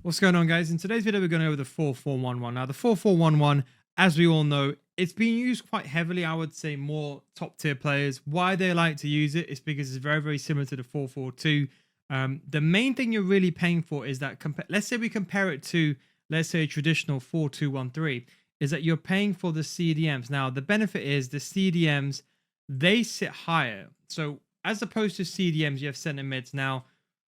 What's going on, guys? In today's video, we're going over the 4-4-1-1. Now, the 4-4-1-1, as we all know, it's being used quite heavily. I would say more top tier players. Why they like to use it is because it's very, very similar to the 4-4-2. The main thing you're really paying for is that, let's say we compare it to, let's say, a traditional 4-2-1-3, is that you're paying for the CDMs. Now, the benefit is the CDMs, they sit higher. So, as opposed to CDMs, you have center mids. Now,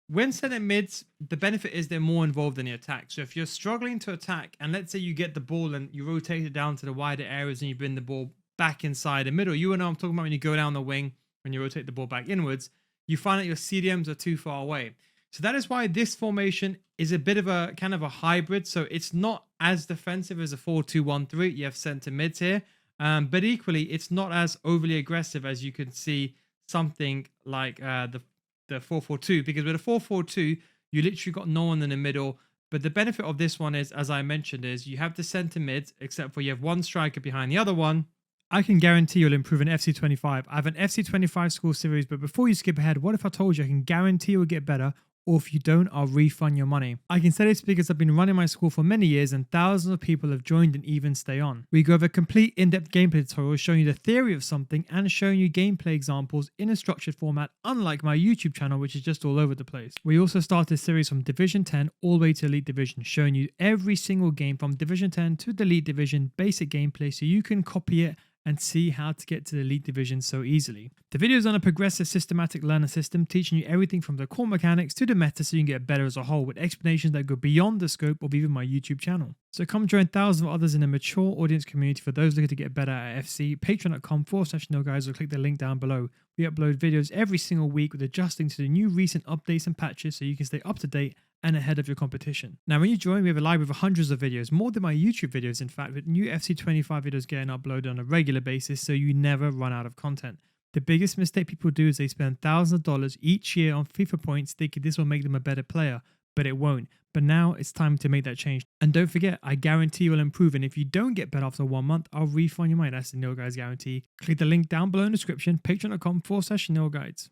when center mids, the benefit is they're more involved in the attack. So if you're struggling to attack, and let's say you get the ball and you rotate it down to the wider areas and you bring the ball back inside the middle, you know I'm talking about when you go down the wing, when you rotate the ball back inwards, you find that your CDMs are too far away. So that is why this formation is a bit of a kind of a hybrid. So it's not as defensive as a 4-2-1-3. You have center mids here, but equally it's not as overly aggressive as you can see something like the 4-4-2, because with a 4-4-2 you literally got no one in the middle. But the benefit of this one is, as I mentioned, is you have the center mids, except for you have one striker behind the other one. I can guarantee you'll improve in FC25. I have an FC25 School Series, but before you skip ahead, what if I told you I can guarantee you'll get better, or if you don't, I'll refund your money? I can say this because I've been running my school for many years and thousands of people have joined and even stay on. We go over a complete in-depth gameplay tutorial showing you the theory of something and showing you gameplay examples in a structured format, unlike my YouTube channel, which is just all over the place. We also start this series from Division 10 all the way to Elite Division, showing you every single game from Division 10 to the Elite Division, basic gameplay, so you can copy it and see how to get to the Elite Division so easily. The video is on a progressive systematic learner system, teaching you everything from the core mechanics to the meta so you can get better as a whole, with explanations that go beyond the scope of even my YouTube channel. So come join thousands of others in a mature audience community for those looking to get better at FC. Patreon.com/NoGuys, or click the link down below. We upload videos every single week with adjusting to the new recent updates and patches so you can stay up to date and ahead of your competition. Now, when you join, we have a library of hundreds of videos, more than my YouTube videos, in fact, with new FC25 videos getting uploaded on a regular basis, so you never run out of content. The biggest mistake people do is they spend thousands of dollars each year on FIFA points thinking this will make them a better player, but it won't. But now it's time to make that change. And don't forget, I guarantee you'll improve, and if you don't get better after 1 month, I'll refund your money. That's the No Guys guarantee. Click the link down below in the description, patreon.com/No Guides.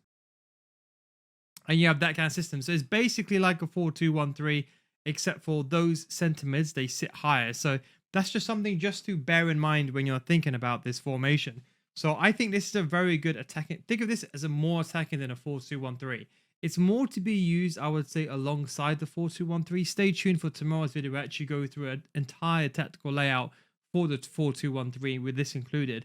And you have that kind of system. So it's basically like a 4-2-1-3, except for those center mids, they sit higher. So that's just something just to bear in mind when you're thinking about this formation. So I think this is a very good attacking. Think of this as a more attacking than a 4-2-1-3. It's more to be used, I would say, alongside the 4-2-1-3. Stay tuned for tomorrow's video. We actually go through an entire tactical layout for the 4-2-1-3 with this included.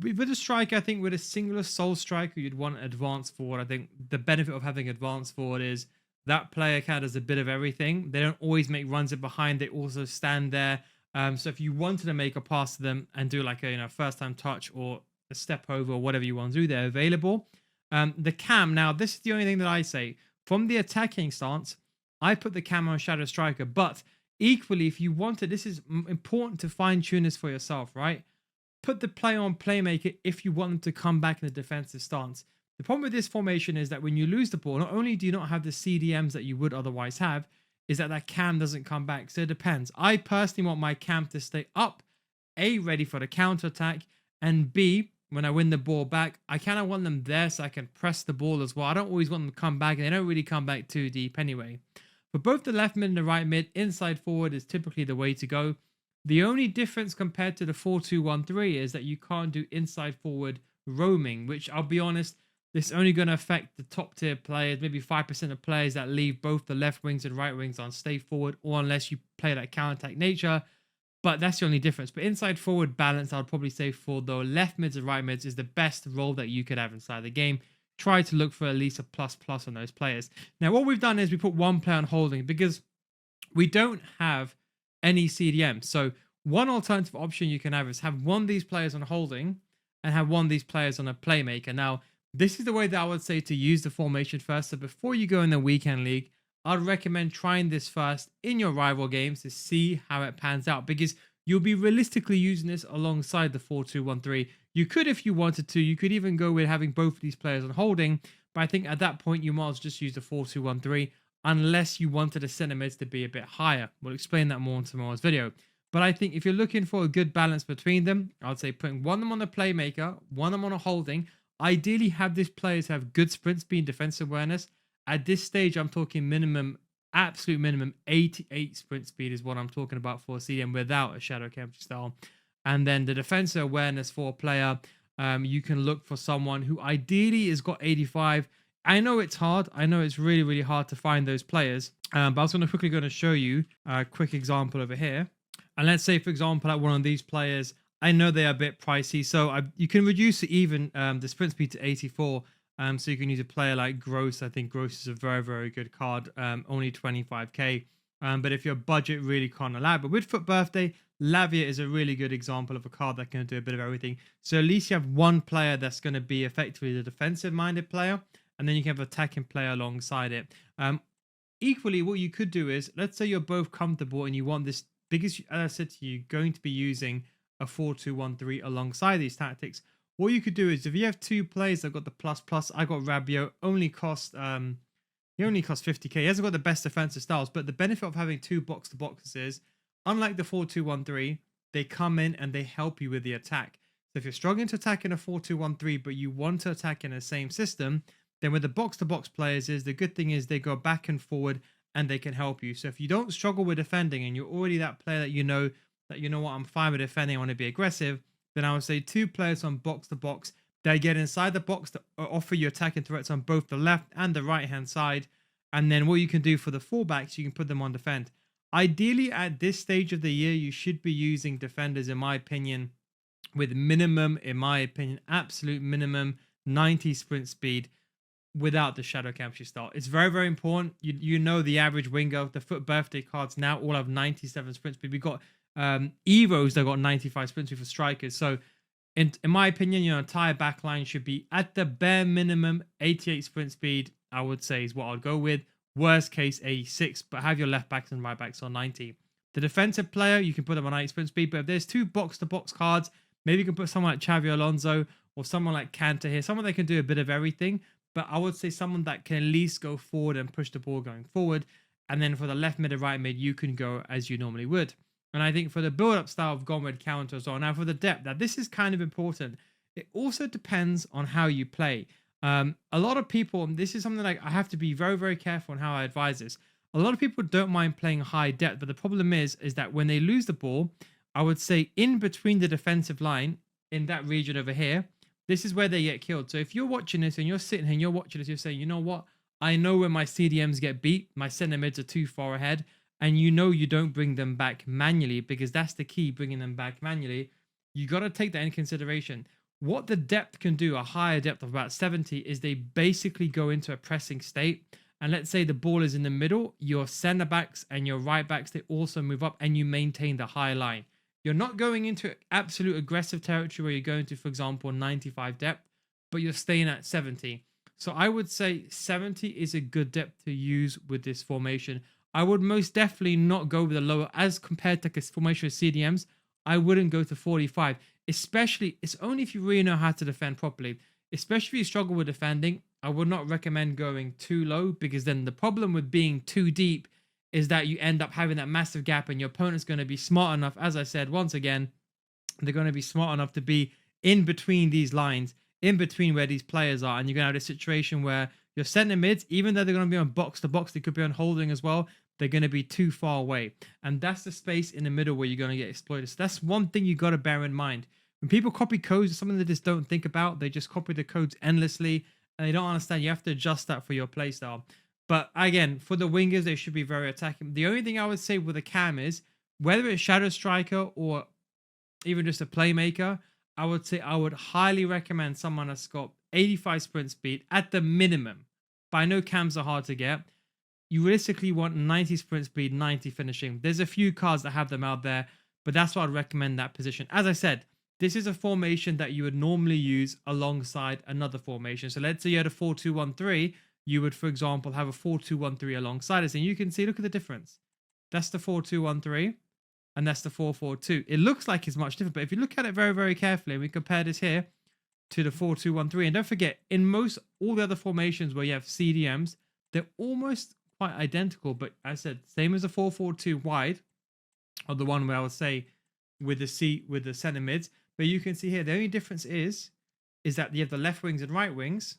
With a striker, I think with a singular sole striker, you'd want advanced forward. I think the benefit of having advanced forward is that player kind of does a bit of everything. They don't always make runs in behind. They also stand there. So if you wanted to make a pass to them and do like a first time touch or a step over or whatever you want to do, they're available. The cam, now this is the only thing that I say. From the attacking stance, I put the cam on shadow striker. But equally, if you wanted, this is important to fine tune this for yourself, right? Put the player on playmaker if you want them to come back in a defensive stance. The problem with this formation is that when you lose the ball, not only do you not have the CDMs that you would otherwise have, is that cam doesn't come back. So it depends. I personally want my cam to stay up, A, ready for the counter attack, and B, when I win the ball back, I kind of want them there so I can press the ball as well. I don't always want them to come back, and they don't really come back too deep anyway. For both the left mid and the right mid, inside forward is typically the way to go. The only difference compared to the 4-2-1-3 is that you can't do inside forward roaming, which I'll be honest, this is only going to affect the top tier players, maybe 5% of players that leave both the left wings and right wings on stay forward, or unless you play that counter-attack nature. But that's the only difference. But inside forward balance, I'd probably say for the left mids and right mids is the best role that you could have inside the game. Try to look for at least a plus on those players. Now, what we've done is we put one player on holding because we don't have any CDM. So one alternative option you can have is have one of these players on holding and have one of these players on a playmaker. Now, this is the way that I would say to use the formation first. So before you go in the weekend league, I'd recommend trying this first in your rival games to see how it pans out, because you'll be realistically using this alongside the 4-2-1-3. You could, if you wanted to, you could even go with having both of these players on holding, but I think at that point you might as well just use the 4-2-1-3 unless you wanted the center mids to be a bit higher. We'll explain that more in tomorrow's video. But I think if you're looking for a good balance between them, I would say putting one of them on a playmaker, one of them on a holding. Ideally, have these players have good sprint speed, defensive awareness. At this stage, I'm talking minimum absolute minimum 88 sprint speed is what I'm talking about for a CDM without a shadow chemistry style. And then the defensive awareness for a player, you can look for someone who ideally has got 85. I know it's hard. I know it's really, really hard to find those players. But I was quickly going to show you a quick example over here. And let's say, for example, like one of these players, I know they are a bit pricey. So you can reduce even the sprint speed to 84. So you can use a player like Gross. I think Gross is a very, very good card. Only 25k. But if your budget really can't allow it. But with Foot Birthday, Lavia is a really good example of a card that can do a bit of everything. So at least you have one player that's going to be effectively the defensive-minded player. And then you can have an attacking player alongside it. Equally, what you could do is, let's say you're both comfortable and you want this, because as I said to you, going to be using a 4-2-1-3 alongside these tactics. What you could do is, if you have two players that got the plus, I got Rabiot, he only costs 50k. He hasn't got the best defensive styles, but the benefit of having two box-to-boxes is, unlike the 4-2-1-3, they come in and they help you with the attack. So if you're struggling to attack in a 4-2-1-3, but you want to attack in the same system, then with the box-to-box players the good thing is they go back and forward and they can help you. So if you don't struggle with defending and you're already that player that you know what, I'm fine with defending, I want to be aggressive, then I would say two players on box-to-box. They get inside the box to offer you attacking threats on both the left and the right-hand side. And then what you can do for the fullbacks, you can put them on defend. Ideally, at this stage of the year, you should be using defenders, in my opinion, with minimum, absolute minimum 90 sprint speed without the shadow chemistry style. It's very, very important. You know the average winger, the Foot Birthday cards now all have 97 sprint speed. We've got Evos that got 95 sprint speed for strikers. So in my opinion, your entire backline should be at the bare minimum 88 sprint speed, I would say, is what I'd go with. Worst case 86, but have your left backs and right backs on 90. The defensive player, you can put them on 90 sprint speed, but if there's two box-to-box cards, maybe you can put someone like Xavi Alonso or someone like Kante here, someone that can do a bit of everything. But I would say someone that can at least go forward and push the ball going forward. And then for the left mid and right mid, you can go as you normally would. And I think for the build-up style, I've gone with counter as well. Now for the depth, now this is kind of important. It also depends on how you play. A lot of people, and this is something like I have to be very, very careful on how I advise this. A lot of people don't mind playing high depth, but the problem is that when they lose the ball, I would say in between the defensive line, in that region over here, this is where they get killed. So if you're watching this and you're sitting here and you're watching this, you're saying, you know what? I know when my CDMs get beat, my center mids are too far ahead. And you know you don't bring them back manually, because that's the key, bringing them back manually. You got to take that into consideration. What the depth can do, a higher depth of about 70, is they basically go into a pressing state. And let's say the ball is in the middle, your center backs and your right backs, they also move up and you maintain the high line. You're not going into absolute aggressive territory where you're going to, for example, 95 depth, but you're staying at 70. So I would say 70 is a good depth to use with this formation. I would most definitely not go with the lower, as compared to a formation of CDMs. I wouldn't go to 45, especially, it's only if you really know how to defend properly. Especially if you struggle with defending, I would not recommend going too low, because then the problem with being too deep is that you end up having that massive gap and your opponent's going to be smart enough, as I said, once again, they're going to be smart enough to be in between these lines, in between where these players are, and you're going to have this situation where your center mids, even though they're going to be on box to box, they could be on holding as well, they're going to be too far away. And that's the space in the middle where you're going to get exploited. So that's one thing you got to bear in mind. When people copy codes, it's something they just don't think about. They just copy the codes endlessly, and they don't understand you have to adjust that for your playstyle. But again, for the wingers, they should be very attacking. The only thing I would say with a cam is, whether it's Shadow Striker or even just a playmaker, I would say I would highly recommend someone that's got 85 sprint speed at the minimum. But I know cams are hard to get. You realistically want 90 sprint speed, 90 finishing. There's a few cards that have them out there, but that's why I'd recommend that position. As I said, this is a formation that you would normally use alongside another formation. So let's say you had a 4-2-1-3. You would, for example, have a 4-2-1-3 alongside us. And you can see, look at the difference. That's the 4-2-1-3. And that's the 4-4-2. It looks like it's much different. But if you look at it very, very carefully, we compare this here to the 4-2-1-3. And don't forget, in all the other formations where you have CDMs, they're almost quite identical. But as I said, same as the 4-4-2 wide, or the one where I would say with the center mids. But you can see here, the only difference is that you have the left wings and right wings,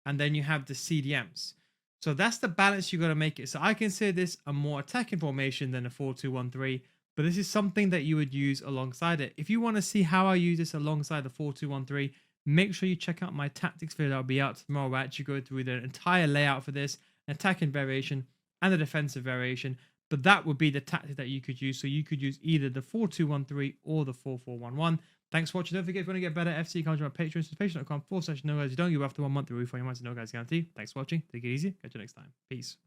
and then you have the CDMs. So that's the balance you got to make it. So I consider this a more attacking formation than a 4-2-1-3, but this is something that you would use alongside it. If you want to see how I use this alongside the 4-2-1-3, make sure you check out my tactics video that'll be out tomorrow. Where I actually go through the entire layout for this, attacking variation and the defensive variation. But that would be the tactic that you could use. So you could use either the 4-2-1-3 or the 4-4-1-1. Thanks for watching. Don't forget, if you want to get better FC, come to my Patreon. It's patreon.com/no guys. You don't give after 1 month the refund. You might say no guys guarantee. Thanks for watching. Take it easy. Catch you next time. Peace.